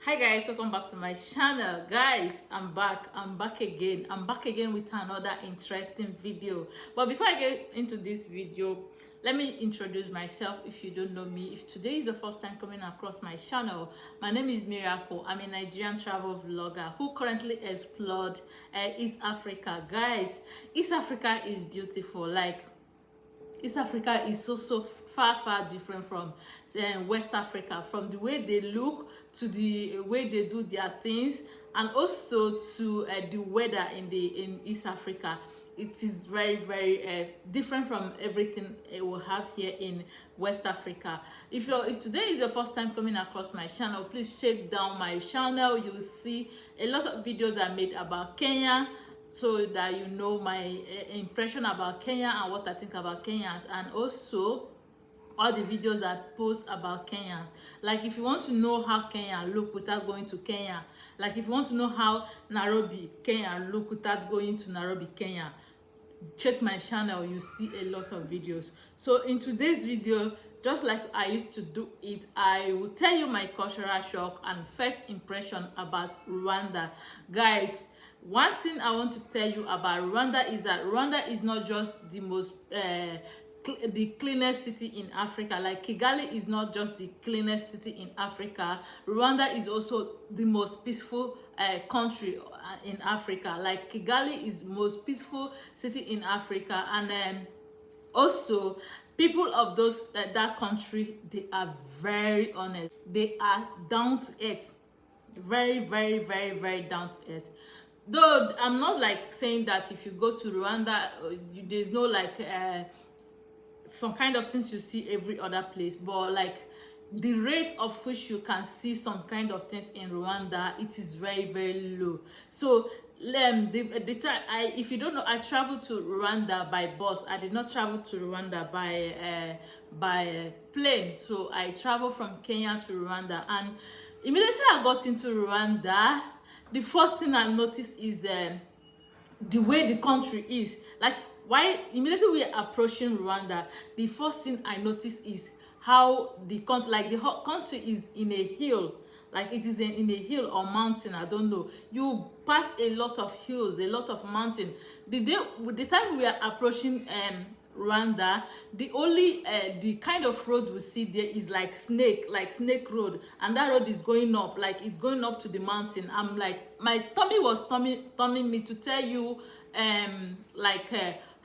Hi guys, welcome back to my channel. Guys, I'm back again with another interesting video. But before I get into this video, let me introduce myself if you don't know me. If today is the first time coming across my channel, my name is Miracle. I'm a Nigerian travel vlogger who currently explored East Africa. Guys, East Africa is beautiful. Like, East Africa is so far different from West Africa, from the way they look to the way they do their things, and also to the weather in East Africa. It is very different from everything we have here in West Africa. If today is the first time coming across my channel, please check down my channel. You'll see a lot of videos I made about Kenya, so that you know my impression about Kenya and what I think about Kenyans, and also all the videos I post about Kenyans. Like, if you want to know how Kenya look without going to Kenya, like if you want to know how Nairobi, Kenya look without going to Nairobi, Kenya, check my channel. You see a lot of videos. So in today's video, just like I used to do it, I will tell you my cultural shock and first impression about Rwanda. Guys, one thing I want to tell you about Rwanda is that Rwanda is not just the most the cleanest city in Africa. Like, Kigali is not just the cleanest city in Africa. Rwanda is also the most peaceful country in Africa. Like, Kigali is the most peaceful city in Africa, and also people of that country, they are very honest. They are down to earth, very down to earth. Though I'm not like saying that if you go to Rwanda, there's no like some kind of things you see every other place, but like the rate of which you can see some kind of things in Rwanda, it is very low. So the time if you don't know, I traveled to Rwanda by bus. I did not travel to Rwanda by plane. So I traveled from Kenya to Rwanda, and immediately I got into Rwanda, the first thing I noticed is the way the country is. Like, why immediately we are approaching Rwanda, the first thing I noticed is how the country, like the whole country is in a hill. Like, it is in a hill or mountain, I don't know. You pass a lot of hills, a lot of mountain. The time we are approaching Rwanda, the only the kind of road we see there is like snake road, and that road is going up, like it's going up to the mountain. I'm like, my tummy was turning me to tell you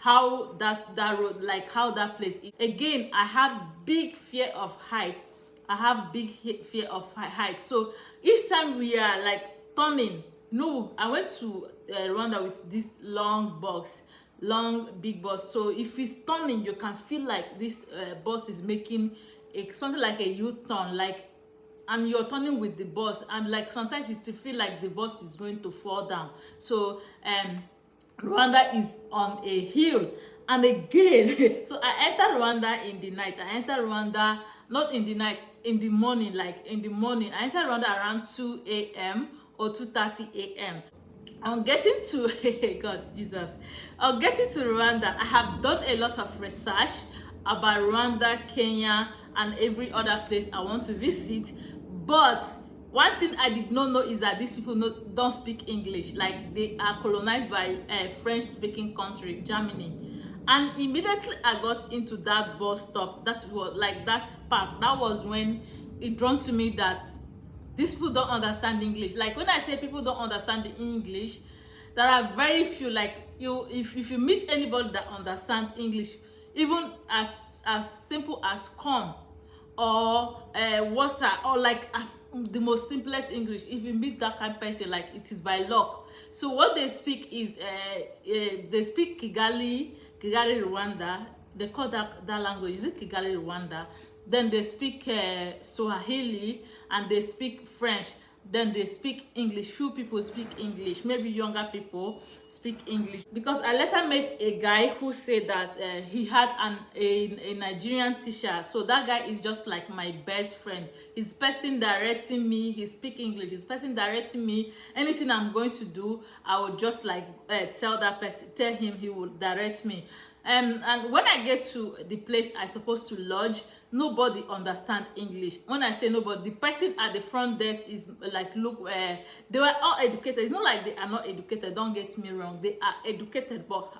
how that road, like how that place is. Again, I have big fear of heights. I have big fear of heights. So each time we are like turning, no, I went to Rwanda with this big bus. So if it's turning, you can feel like this bus is making something like a U-turn, like, and you're turning with the bus, and like sometimes you still feel like the bus is going to fall down. So Rwanda is on a hill. And again, so I entered Rwanda in the night. I entered Rwanda not in the night, in the morning. Like in the morning, I entered Rwanda around 2 a.m. or 2:30 a.m. I'm getting to God Jesus. I'm getting to Rwanda. I have done a lot of research about Rwanda, Kenya, and every other place I want to visit. But one thing I did not know is that these people don't speak English. Like, they are colonized by a French-speaking country, Germany. And immediately I got into that bus stop, that was like that park. That was when it dawned to me that these people don't understand English. Like, when I say people don't understand the English, there are very few. Like, if you meet anybody that understands English, even as simple as come or water, or like as the most simplest English, if you meet that kind of person, like, it is by luck. So what they speak is they speak Kigali Rwanda. They call that language, is it Kigali Rwanda? Then they speak Swahili, and they speak French. Then they speak English. Few people speak English, maybe younger people speak English. Because I later met a guy who said that he had a Nigerian teacher. So that guy is just like my best friend. His person directing me, he speak English. His person directing me, anything I'm going to do, I would just like tell that person, tell him, he will direct me. And when I get to the place I supposed to lodge, nobody understand English. When I say nobody, the person at the front desk is like, look, they were all educated. It's not like they are not educated, don't get me wrong, they are educated, but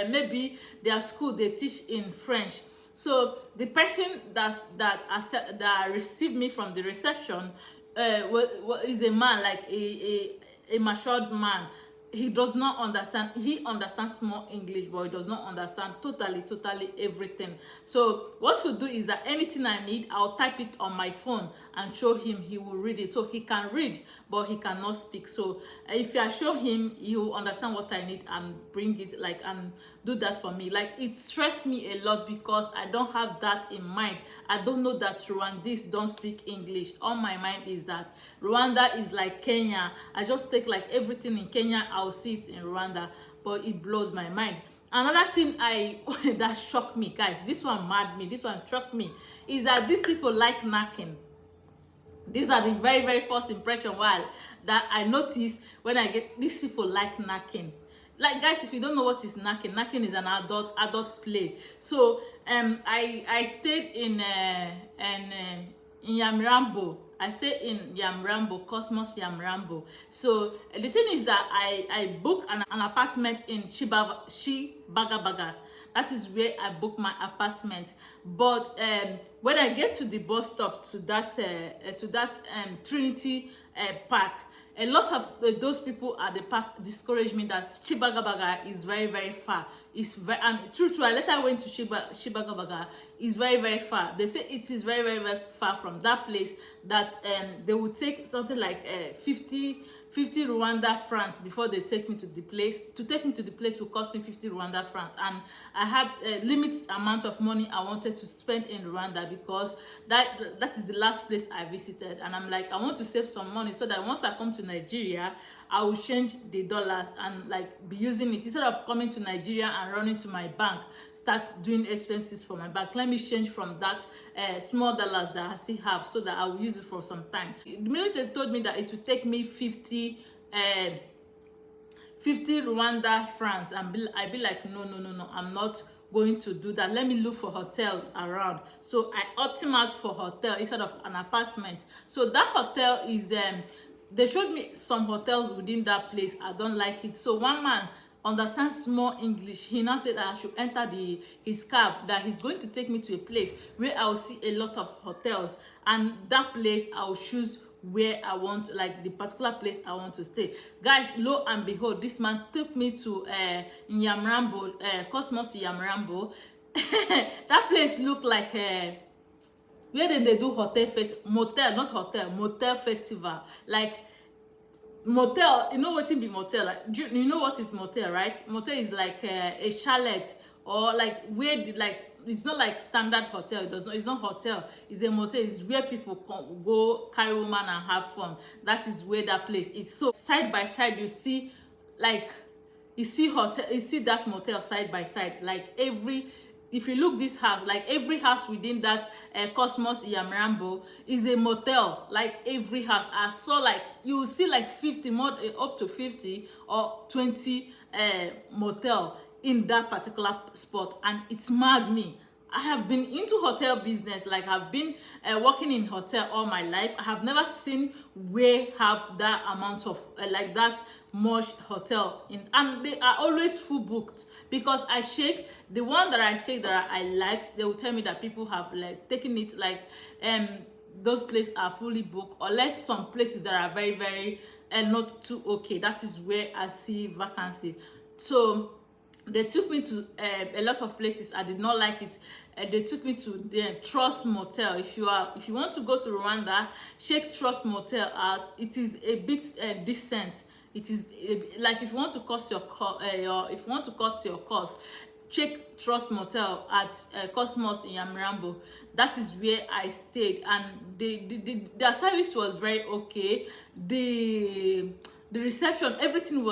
maybe their school they teach in French. So the person that received me from the reception is a man, like a matured man. He does not understand. He understands more English, but he does not understand totally everything. So what he'll do is that anything I need, I'll type it on my phone and show him. He will read it. So he can read, but he cannot speak. So if I show him, he will understand what I need and bring it, like, and do that for me. Like, it stressed me a lot because I don't have that in mind. I don't know that Rwandese don't speak English. All my mind is that Rwanda is like Kenya. I just take like everything in Kenya, I'll see it in Rwanda, but it blows my mind. Another thing that shocked me, guys, this one mad me, this one shocked me, is that these people like knacking. These are the very first impression that I noticed when I get these people like knacking. Like, guys, if you don't know what is knacking, knacking is an adult play. So I stayed in Yamirambo. I stayed in Yamirambo, Cosmos Yamirambo. So the thing is that I booked an apartment in Shibagabaga. That is where I booked my apartment. But when I get to the bus stop, to that Trinity Park, a lot of those people at the park discouraged me that Shibagabaga is very far. And true, I later went to Shibagabaga. It's very far. They say it is very far from that place, that they would take something like 50 Rwanda francs before they take me to the place. To take me to the place will cost me 50 Rwanda francs, and I had a limited amount of money I wanted to spend in Rwanda, because that is the last place I visited, and I'm like, I want to save some money so that once I come to Nigeria, I will change the dollars and like be using it instead of coming to Nigeria and running to my bank, start doing expenses for my bank. Let me change from that small dollars that I still have, so that I will use it for some time. The minute they told me that it would take me 50 Rwanda francs, I'd be like, no, I'm not going to do that. Let me look for hotels around. So I opted out for hotel instead of an apartment. So that hotel is they showed me some hotels within that place. I don't like it. So one man understands small English. He now said that I should enter his cab, that he's going to take me to a place where I'll see a lot of hotels, and that place I'll choose where I want, like the particular place I want to stay. Guys, lo and behold, this man took me to Yamirambo, Cosmos Yamirambo. That place looked like where they do motel festival. Like motel, you know what it be motel? Like, you know what is motel, right? Motel is like a chalet, or like where like, it's not like standard hotel. It's not hotel. It's a motel. It's where people go carry woman and have fun. That is where that place is. So side by side, you see, like, you see that motel side by side. Like if you look this house, like every house within that Cosmos Yamirambo is a motel. Like every house, I saw, like, you will see like 50 more, up to 50 or 20 motel in that particular spot, and it's mad me. I have been into hotel business, like I've been working in hotel all my life. I have never seen where have that amount of like that much hotel in, and they are always full booked, because I check the one that I say that I liked, they will tell me that people have like taken it, like those places are fully booked, unless some places that are very not too okay. That is where I see vacancy. So they took me to a lot of places. I did not like it. They took me to the Trust Motel. If you want to go to Rwanda, check Trust Motel out. It is a bit decent. It is like if you want to cut your cost, check Trust Motel at Cosmos in Yamirambo. That is where I stayed, and their service was very okay. The reception, everything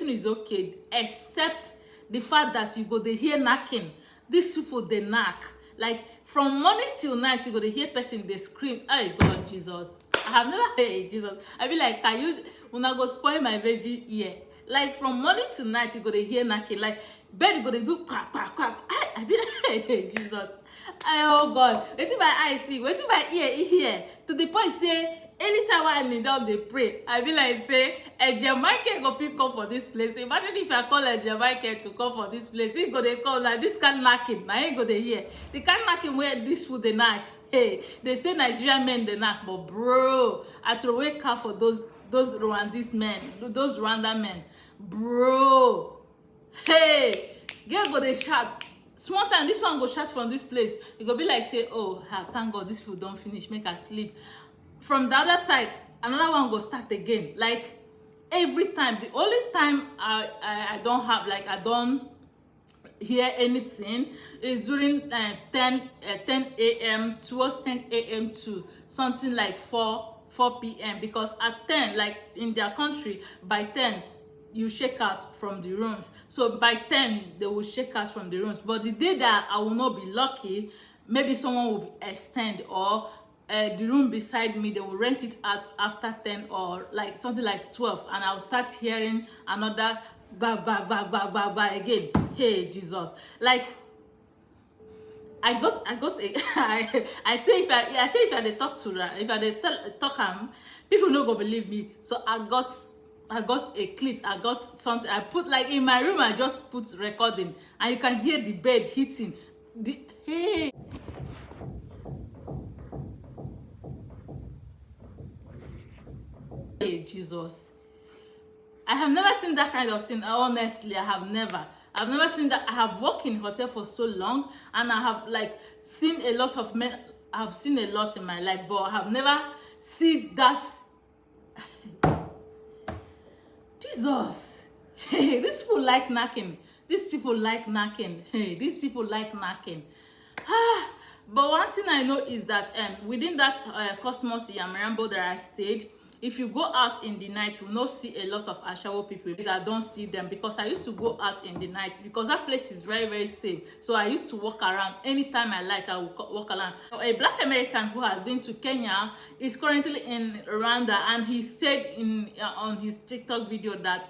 is okay, except the fact that you go they hear knocking. These people, they knock like from morning till night. You go to hear person, they scream, "Hey God, Jesus!" I have never heard Jesus. I be like, can you una go spoil my veggie ear? Like from morning to night, you go to hear knocking. Like bed, you go to do quack quack quack. I be like, hey, Jesus. Oh God. Wetin my eye see, wetin my ear hear. To the point say, anytime I kneel down, they pray. I be like, say, Eje Michael go fit come for this place. Imagine if I call Eje Michael to come for this place. He go dey come like this kind knocking. Now he go dey hear. The kind knocking where this food they knock. Hey, they say Nigerian men they knock, but bro, I throw away car for those Rwandese men, those Rwanda men, bro. Hey, girl go dey shout. Small time, this one go shout from this place. You go be like say, oh, thank God this food don't finish, make her sleep. From the other side, another one go start again. Like every time. The only time I don't have, like I don't hear anything is during 10 a.m. towards 10 a.m. to something like 4 p.m. because at 10, like in their country, by 10 you shake out from the rooms. So by 10 they will shake out from the rooms. But the day that I will not be lucky, maybe someone will extend, or the room beside me, they will rent it out after 10 or like something like 12, and I'll start hearing another ba again. Hey Jesus. Like I got a I say if I dey talk to her, if I dey talk people no go believe me. So I got a clip, I got something, I put like in my room, I just put recording, and you can hear the bed hitting the hey. Hey Jesus. I have never seen that kind of thing. Honestly, I've never seen that. I have worked in hotel for so long, and I have like seen a lot of men. I have seen a lot in my life, but I have never seen that. Jesus. Hey, these people like knocking. These people like knocking. Hey, these people like knocking. But one thing I know is that within that Cosmos Yamirambo that I stayed, if you go out in the night, you will not see a lot of Ashawo people. I don't see them because I used to go out in the night because that place is very, very safe. So I used to walk around anytime I like. I will walk around. A Black American who has been to Kenya is currently in Rwanda, and he said on his TikTok video that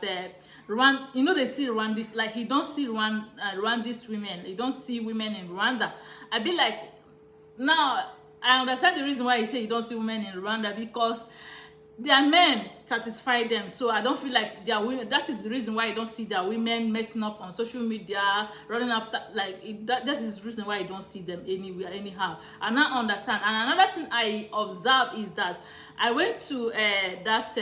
Rwanda, you know, they see Rwandese, like he don't see Rwandese women. He don't see women in Rwanda. I be like, now I understand the reason why he say you don't see women in Rwanda, because their men satisfy them. So I don't feel like their women, that is the reason why you don't see their women messing up on social media, running after, like that is the reason why you don't see them anywhere, anyhow. And I understand. And another thing I observe is that I went to that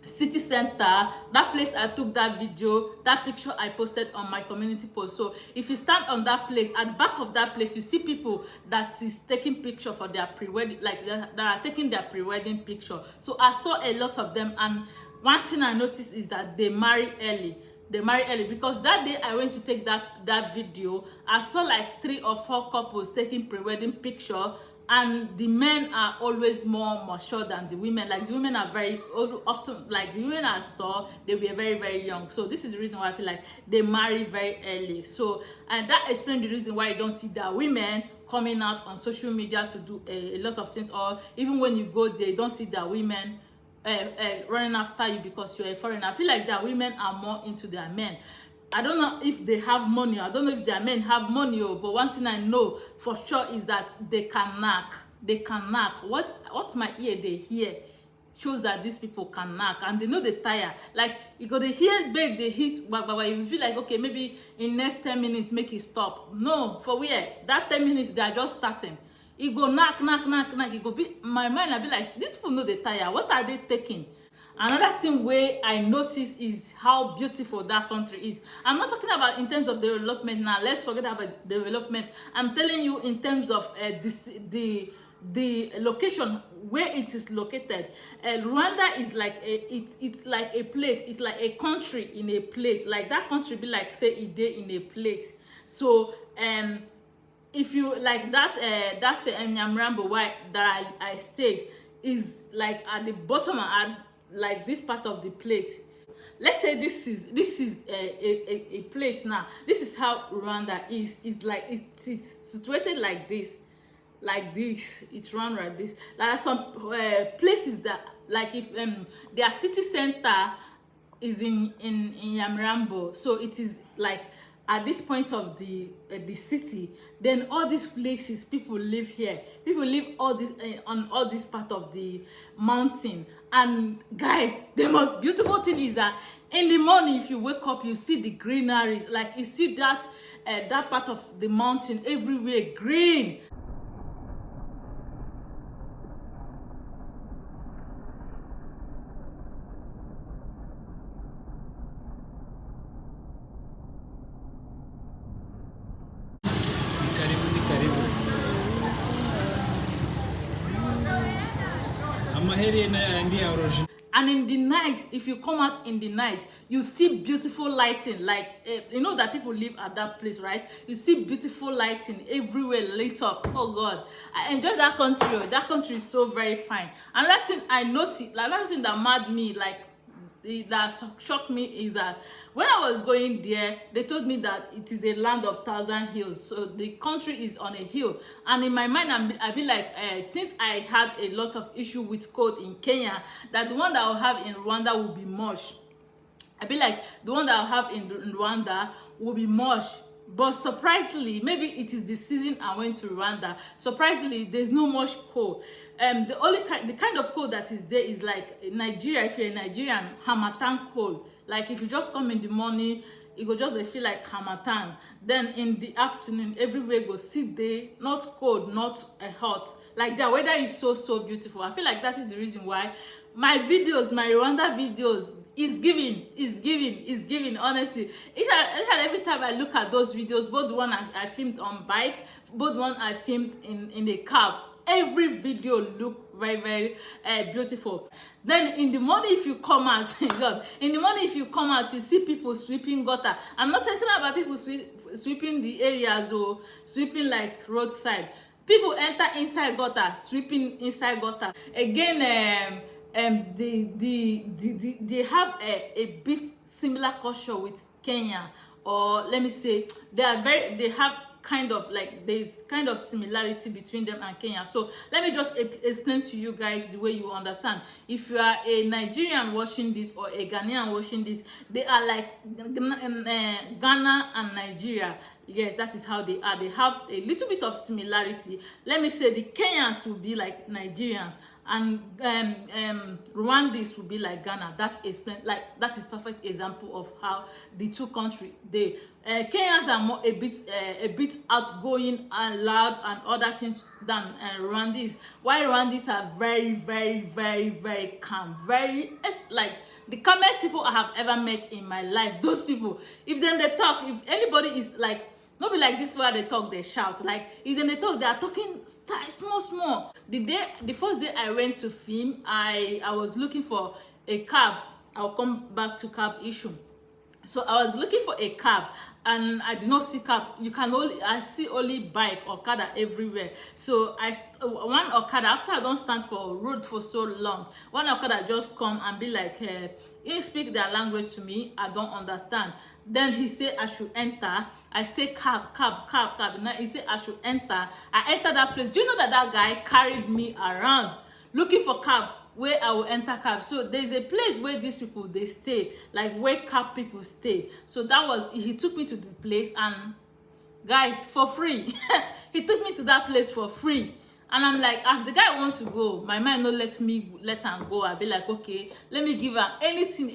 city center, that place I took that video, that picture I posted on my community post. So if you stand on that place, at the back of that place, you see people that is taking picture for their pre-wedding, like that are taking their pre-wedding picture. So I saw a lot of them, and one thing I noticed is that they marry early. They marry early, because that day I went to take that video, I saw like 3 or 4 couples taking pre-wedding picture. And the men are always more mature than the women. Like the women are very often, like the women I saw, they were very, very young. So this is the reason why I feel like they marry very early. So, and that explains the reason why you don't see that women coming out on social media to do a lot of things, or even when you go there, you don't see that women running after you because you're a foreigner. I feel like that women are more into their men. I don't know if they have money. I don't know if their men have money. But one thing I know for sure is that they can knock. They can knock. What my ear they hear shows that these people can knock, and they know they tire. Like you go to hear bed they hit, you feel like okay, maybe in next 10 minutes make it stop. No, for where that 10 minutes they are just starting. It go knock. It go be my mind. I be like, these people know they tire. What are they taking? Another thing where I notice is how beautiful that country is. I'm not talking about in terms of development now. Let's forget about development. I'm telling you in terms of the location where it is located. Rwanda is like it's like a plate. It's like a country in a plate. Like that country be like say a day in a plate. So if you like that's Nyamirambo where that I stayed is like at the bottom and like this part of the plate. Let's say this is a plate now. This is how Rwanda is. It's like it is situated like this. It's run like this. There are some places that like if their city center is in Yamrambo, so it is like at this point of the city. Then all these places, people live here, people live all this on all this part of the mountain. And guys, the most beautiful thing is that in the morning, if you wake up, you see the greeneries, like you see that that part of the mountain everywhere green. And in the night, if you come out in the night, you see beautiful lighting, like you know that people live at that place, right? You see beautiful lighting everywhere lit up. Oh God, I enjoy that country. That country is so very fine. Another thing I noticed, another thing that mad me, like that shocked me, is that when I was going there, they told me that it is a land of 1,000 hills. So the country is on a hill. And in my mind, I feel like since I had a lot of issue with code in Kenya, that the one that I'll have in Rwanda will be much. I feel like the one that I'll have in Rwanda will be much. But surprisingly, maybe it is the season I went to Rwanda. Surprisingly, there's no much cold. The kind of cold that is there is like Nigeria. If you're a Nigerian, Hamatan cold. Like if you just come in the morning, it go just feel like Hamatan. Then in the afternoon, everywhere go sit there, not cold, not hot. Like the weather is so beautiful. I feel like that is the reason why my videos, my Rwanda videos, is giving. Honestly, each and every time I look at those videos, both the one I filmed on bike, both the one I filmed in a cab, every video look very beautiful. Then in the morning, if you come out, God, in the morning if you come out, you see people sweeping gutter. I'm not talking about people sweeping the areas or sweeping like roadside. People enter inside gutter, sweeping inside gutter. Again, they have a bit similar culture with Kenya, or let me say they have kind of like there's kind of similarity between them and Kenya. So let me just explain to you guys the way you understand. If you are a Nigerian watching this or a Ghanaian watching this, they are like Ghana and Nigeria. Yes, that is how they are. They have a little bit of similarity. Let me say the Kenyans will be like Nigerians, and Rwandans will be like Ghana. That is perfect example of how the two countries they Kenyans are more a bit outgoing and loud and other things than Rwandans. While Rwandans are very calm, like the calmest people I have ever met in my life. Those people, if then they talk, if anybody is like, not be like this where they talk, they shout. Like if then they talk, they are talking small. The first day I went to film, I was looking for a cab. I'll come back to cab issue. So I was looking for a cab and I did not see cab. I see only bike, Okada everywhere. So one Okada, after I don't stand for road for so long, one Okada just come and be like, he speak their language to me, I don't understand. Then he said I should enter. I say cab. Now he said I should enter. I enter that place. Do you know that guy carried me around looking for cab where I will enter cab? So there's a place where these people they stay, like where cab people stay. So he took me to the place, and guys, for free. He took me to that place for free. And I'm like, as the guy wants to go, my mind no let him go. I'll be like, okay, let me give her anything.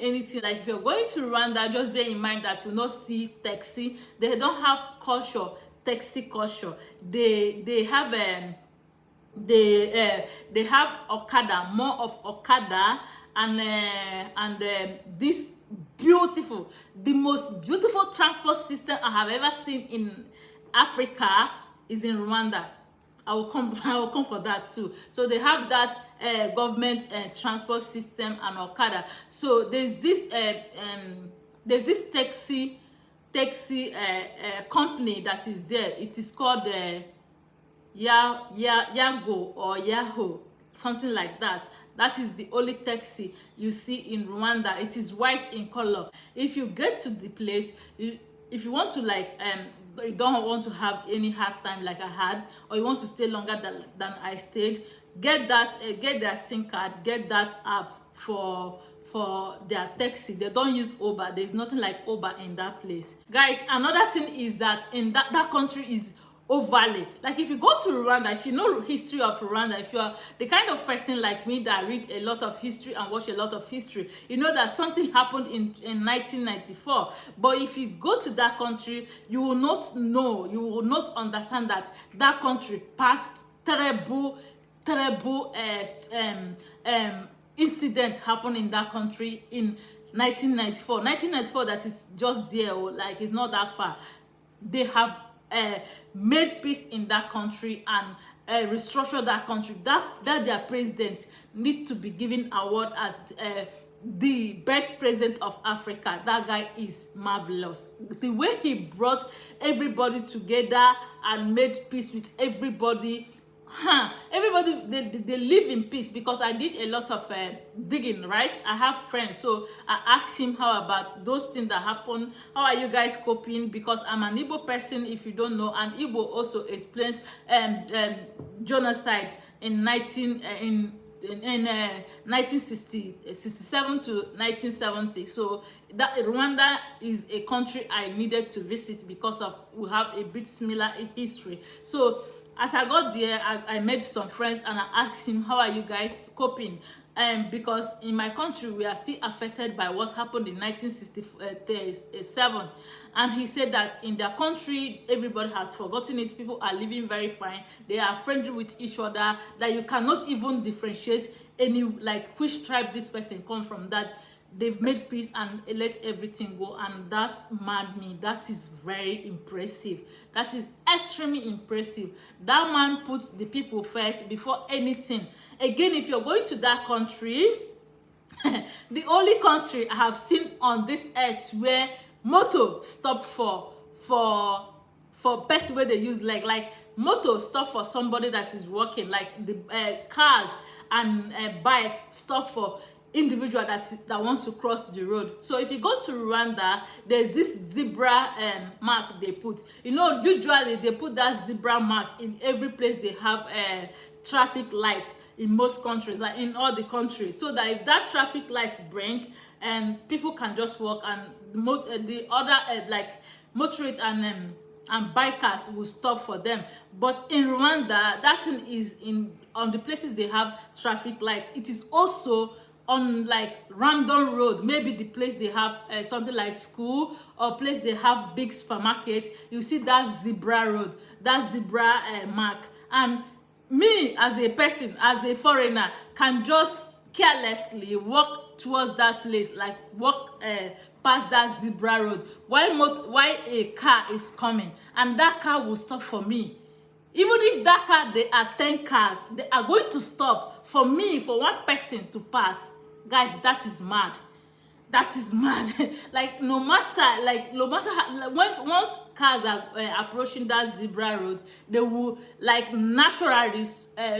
Like if you're going to Rwanda, just bear in mind that you not see taxi. They don't have culture, taxi culture. They have they have Okada, more of Okada, and this beautiful, the most beautiful transport system I have ever seen in Africa is in Rwanda. I will come for that too. So they have that government transport system and Okada. So there's this taxi company that is there. It is called Yago or Yahoo, something like that. That is the only taxi you see in Rwanda. It is white in color. If you get to the place, if you want to like you don't want to have any hard time like I had, or you want to stay longer than I stayed, get their SIM card, get that app for their taxi. They don't use Uber. There's nothing like Uber in that place. Guys, another thing is that in that country is overly, like if you go to Rwanda, if you know history of Rwanda, if you are the kind of person like me that read a lot of history and watch a lot of history, you know that something happened in 1994. But if you go to that country, you will not know, you will not understand that that country passed terrible incidents happened in that country in 1994. 1994, that is just there, like it's not that far. They have made peace in that country and restructured that country. That their president need to be given award as the best president of Africa. That guy is marvelous. The way he brought everybody together and made peace with everybody. Everybody they live in peace, because I did a lot of digging, right? I have friends, so I asked him how about those things that happen, how are you guys coping, because I'm an Igbo person, if you don't know, and Igbo also explains genocide in 1967 to 1970. So that Rwanda is a country I needed to visit because of we have a bit similar history. So as I got there, I met some friends and I asked him, how are you guys coping? Because in my country, we are still affected by what happened in 1967. And he said that in their country, everybody has forgotten it. People are living very fine. They are friendly with each other. That you cannot even differentiate any, like, which tribe this person comes from. That they've made peace and let everything go, and that's mad me. That is very impressive. That is extremely impressive. That man puts the people first before anything. Again, if you're going to that country, the only country I have seen on this earth where motor stop for person where they use like motor stop for somebody that is walking, like the cars and bike stop for individual that wants to cross the road. So if you go to Rwanda, there's this zebra mark they put. You know, usually they put that zebra mark in every place they have traffic lights in most countries, like in all the countries, so that if that traffic light blink, and people can just walk, and the other like motorists and bikers will stop for them. But in Rwanda, that thing is on the places they have traffic lights. It is also on like random road, maybe the place they have something like school, or place they have big supermarket. You see that zebra road, that zebra mark, and me as a person, as a foreigner, can just carelessly walk towards that place, like walk past that zebra road, while a car is coming, and that car will stop for me. Even if that car, there are 10 cars, they are going to stop for me, for one person to pass. Guys, that is mad. That is mad. like no matter how, once cars are approaching that zebra road, they will like naturally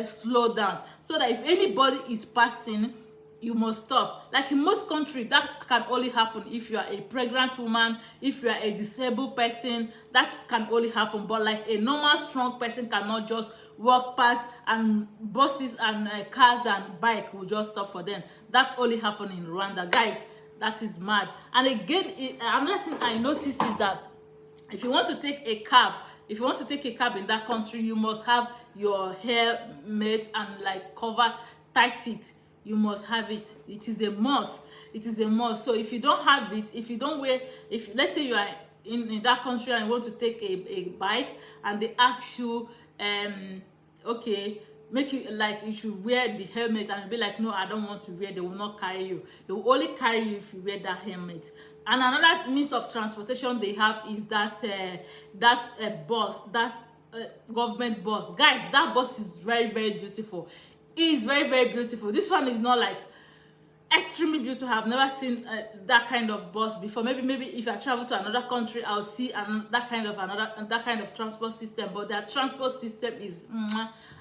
slow down, so that if anybody is passing, you must stop. Like in most countries, that can only happen if you are a pregnant woman, if you are a disabled person. That can only happen. But like a normal strong person cannot just walk past, and buses and cars and bike will just stop for them. That only happen in Rwanda. Guys, that is mad. And again, another thing I noticed is that if you want to take a cab, in that country, you must have your hair made and like cover tight it. You must have it. It is a must. It is a must. So if you don't have it, if you don't wear, if let's say you are in that country and you want to take a bike, and they ask you, okay, make you like you should wear the helmet, and be like, no, I don't want to wear. They will not carry you. They will only carry you if you wear that helmet. And another means of transportation they have is that that's a bus. That's government bus. Guys, that bus is very, very beautiful. It is very, very beautiful. This one is not like extremely beautiful. I've never seen that kind of bus before. Maybe if I travel to another country, I'll see that kind of transport system. But their transport system is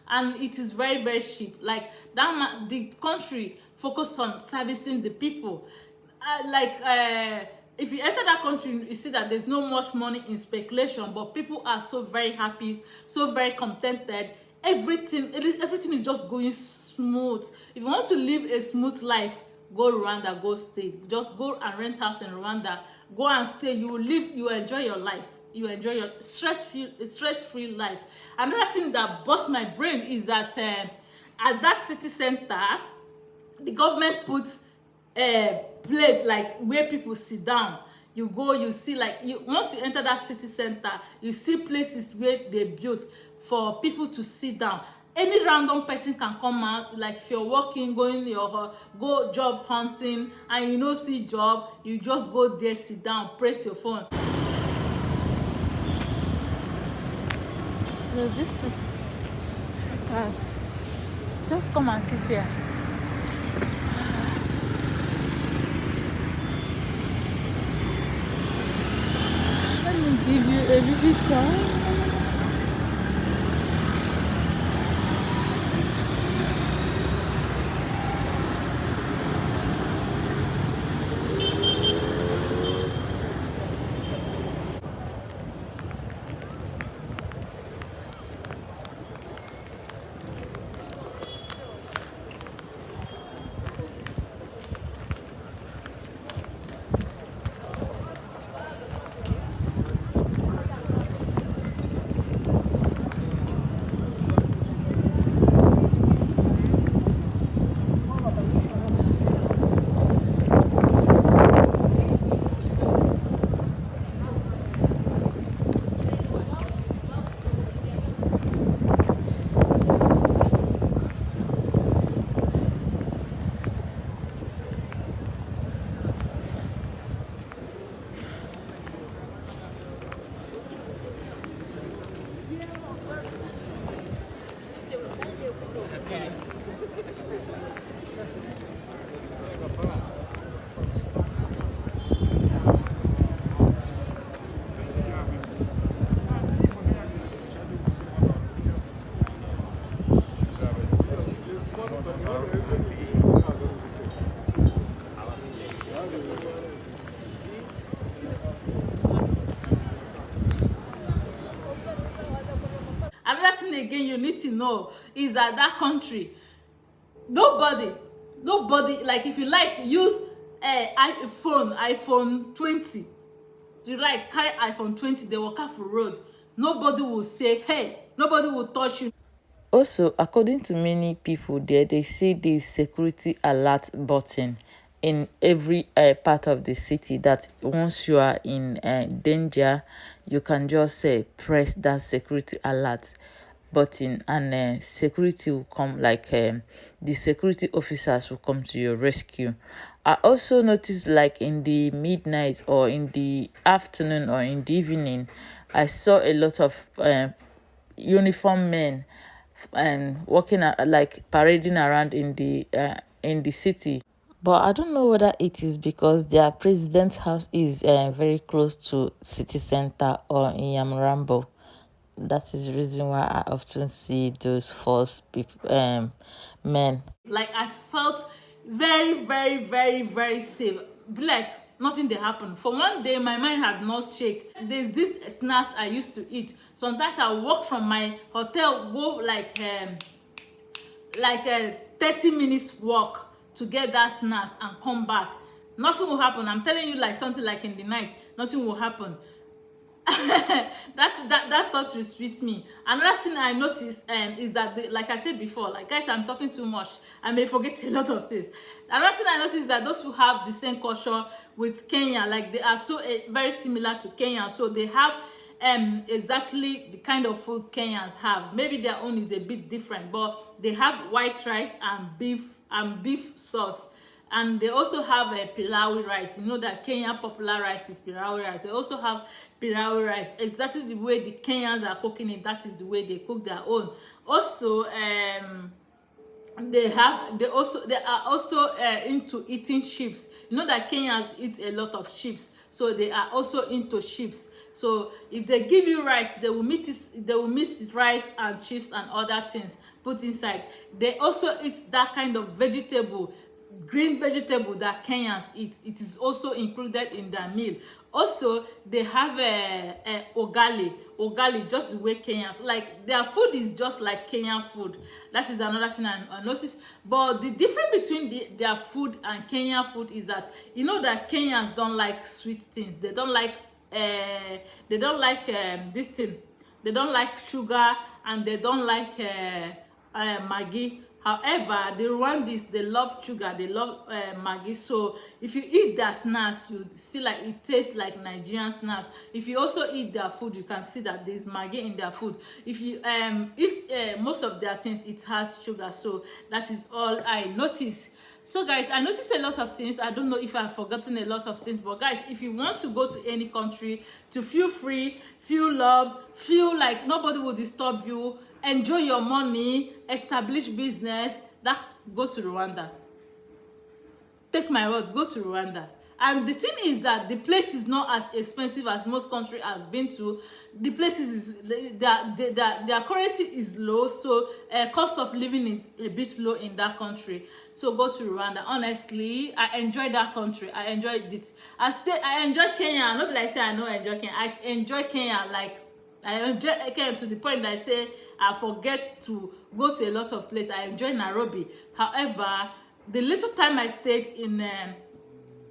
and it is very, very cheap. Like that, the country focused on servicing the people. If you enter that country, you see that there's no much money in speculation, but people are so very happy, so very contented. Everything is just going smooth. If you want to live a smooth life, go Rwanda, go stay. Just go and rent house in Rwanda, go and stay. You will live, you will enjoy your life, you enjoy your stress-free life. Another thing that busts my brain is that at that city center, the government puts a place like where people sit down. You go, you see, like, once you enter that city center, you see places where they built for people to sit down. Any random person can come out, like if you're working, going your go job hunting, and you don't see job, you just go there, sit down, press your phone. So this is sitters. Just come and sit here. Let me give you a visitor. Another thing again you need to know is that that country, nobody, like, if you like use iPhone 20, you like carry iPhone 20, they walk out for road, nobody will say hey, nobody will touch you. Also, according to many people there, they say the security alert button in every part of the city, that once you are in danger, you can just press that security alert button, and security will come, like the security officers will come to your rescue. I also noticed, like, in the midnight or in the afternoon or in the evening, I saw a lot of uniform men and walking like parading around in the city. But I don't know whether it is because their president's house is very close to city center or in Yamrambo. That is the reason why I often see those false people, men. Like, I felt very safe. Be like nothing dey happen. For one day, my mind had not shake. There's this snacks I used to eat. Sometimes I walk from my hotel, go like a 30 minutes walk to get that snacks and come back. Nothing will happen. I'm telling you, like something like in the night, nothing will happen. that country sweets me. Another thing I noticed is that like I said before, like, guys, I'm talking too much, I may forget a lot of things. Another thing I noticed is that those who have the same culture with Kenya, like, they are so very similar to Kenya, so they have exactly the kind of food Kenyans have. Maybe their own is a bit different, but they have white rice and beef sauce. And they also have a pilau rice. You know that Kenya popular rice is pilau rice. They also have pilau rice. Exactly the way the Kenyans are cooking it, that is the way they cook their own. Also, they are also into eating chips. You know that Kenyans eat a lot of chips, so they are also into chips. So if they give you rice, they will mix rice and chips and other things put inside. They also eat that kind of vegetable green vegetable that Kenyans eat. It is also included in their meal. Also, they have a ugali, just the way Kenyans, like their food is just like Kenyan food. That is another thing I noticed. But the difference between their food and Kenyan food is that, you know, that Kenyans don't like sweet things. They don't like this thing. They don't like sugar, and they don't like Maggi. However, the Rwandese, they love sugar, they love Maggi. So if you eat their snacks, you see like it tastes like Nigerian snacks. If you also eat their food, you can see that there's Maggi in their food. If you eat most of their things, it has sugar. So that is all I noticed. So guys, I noticed a lot of things. I don't know if I've forgotten a lot of things, but guys, if you want to go to any country to feel free, feel loved, feel like nobody will disturb you, enjoy your money, establish business, that, go to Rwanda. Take my word, go to Rwanda. And the thing is that the place is not as expensive as most countries I've been to. The places is their currency is low, so cost of living is a bit low in that country. So go to Rwanda. Honestly, I enjoy that country. I enjoyed it. I enjoy Kenya. Not like say I know I enjoy Kenya. I enjoy Kenya, like I enjoy Kenya to the point that I say I forget to go to a lot of places. I enjoy Nairobi. However, the little time I stayed in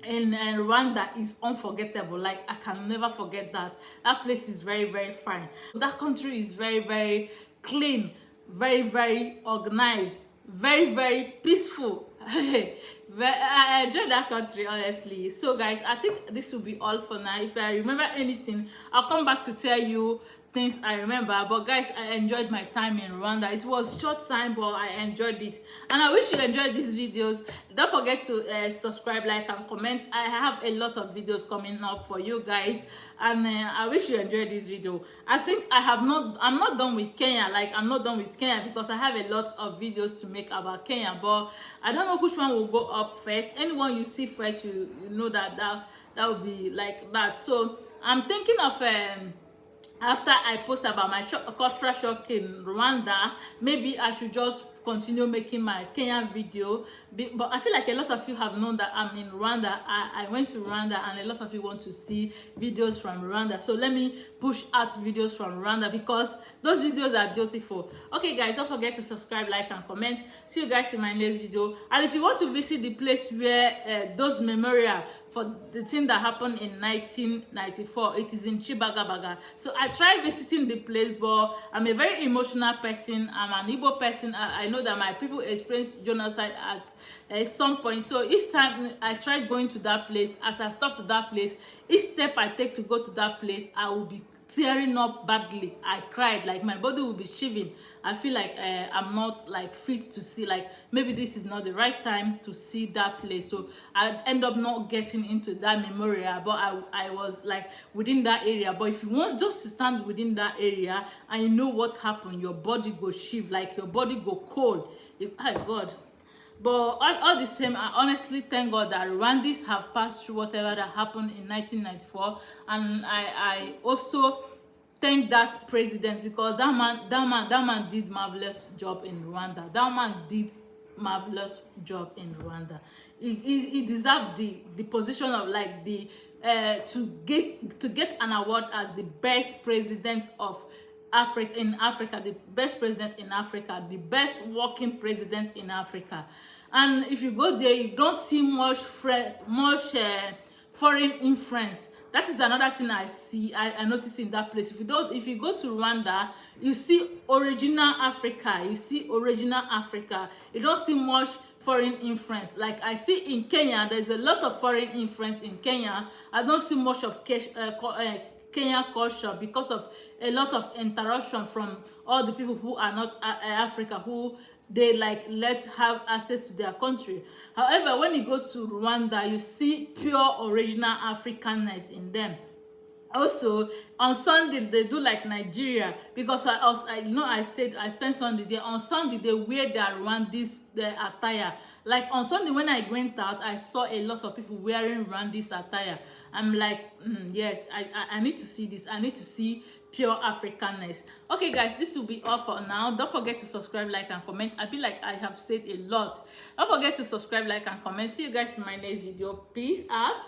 Rwanda is unforgettable. Like I can never forget that. That place is very, very fine. That country is very, very clean, very, very organized, very, very peaceful. I enjoy that country, honestly. So guys, I think this will be all for now. If I remember anything, I'll come back to tell you things I remember. But guys, I enjoyed my time in Rwanda. It was short time, but I enjoyed it, and I wish you enjoyed these videos. Don't forget to subscribe, like, and comment. I have a lot of videos coming up for you guys, and I wish you enjoyed this video. I think I'm not done with Kenya. Like I'm not done with Kenya because I have a lot of videos to make about Kenya, but I don't know which one will go up first. Anyone you see first, you know that will be like that. So I'm thinking of after I post about my cultural shock in Rwanda, maybe I should just continue making my Kenyan video. But I feel like a lot of you have known that I'm in Rwanda. I went to Rwanda, and a lot of you want to see videos from Rwanda. So let me push out videos from Rwanda because those videos are beautiful. Okay guys, don't forget to subscribe, like, and comment. See you guys in my next video. And if you want to visit the place where those memorial for the thing that happened in 1994, it is in Chibagabaga. So I tried visiting the place, but I'm a very emotional person. I'm an Igbo person. I know that my people experienced genocide at some point. So each time I tried going to that place, as I stopped to that place, each step I take to go to that place, I will be tearing up badly. I cried, like my body will be shivering. I feel like I'm not like fit to see, like maybe this is not the right time to see that place. So I end up not getting into that memorial, but I was like within that area. But if you want just to stand within that area and you know what happened, your body go shiver, like your body go cold. Oh God. But all the same, I honestly thank God that Rwandese have passed through whatever that happened in 1994, and I also thank that president because that man did marvelous job in Rwanda. That man did marvelous job in Rwanda. He deserved the position of like the to get an award as the best president of Africa, the best president in Africa, the best working president in Africa. And if you go there, you don't see much foreign influence. That is another thing I notice in that place. If you go to Rwanda, you see original Africa. You see original Africa. You don't see much foreign influence. Like I see in Kenya, there's a lot of foreign influence in Kenya. I don't see much of Kenyan culture because of a lot of interruption from all the people who are not Africa, who they like let's have access to their country. However, when you go to Rwanda, you see pure original Africanness in them. Also on Sunday they do like Nigeria, because I spent Sunday there. On Sunday they wear their Rwandese attire. Like on Sunday when I went out, I saw a lot of people wearing Rwandese attire. I'm like, yes, I need to see this. I need to see pure Africanness. Okay guys, this will be all for now. Don't forget to subscribe, like and comment. I feel like I have said a lot. Don't forget to subscribe, like and comment. See you guys in my next video. Peace out.